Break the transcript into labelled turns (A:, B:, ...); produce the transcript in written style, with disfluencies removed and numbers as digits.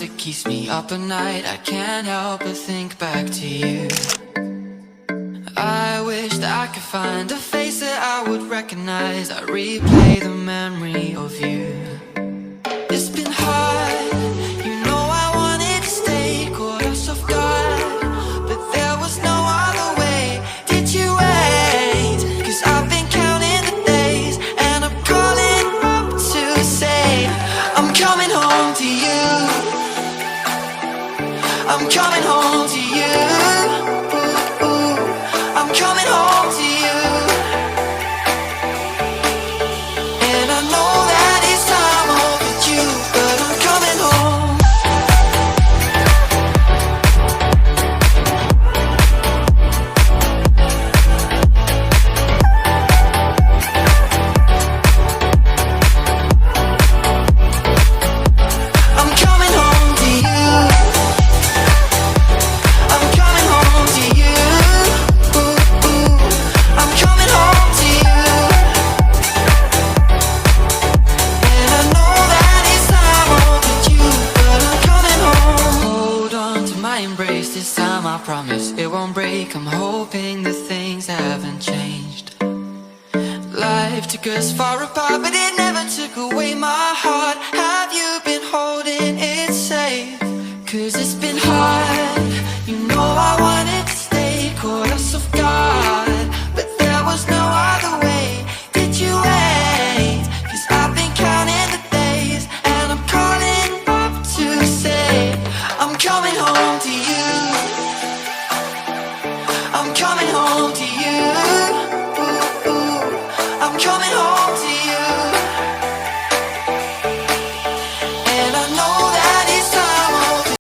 A: that keeps me up at night. I can't help but think back to you. I wish that I could find a face that I would recognize. I replay the memory of you. It's been hard, you know I wanted to stay, caught us off guard, but there was no other way. Did you wait? 'Cause I've been counting the days, and I'm calling up to say I'm coming home to you. I'm coming home to you. Ooh, ooh. I'm coming home to you. And I know that it's time overdue, but I'm coming home. I'm coming home to you. I'm coming home to you. Ooh, ooh. I'm coming home to you. And I know that it's time overdue, but I'm coming home. Hold on to my embrace this time, I promise it won't break. I'm hoping that things haven't changed. Life took us far apart, but it never took away my heart. Have you been holding it safe? 'Cause it's been hard, you know I wanted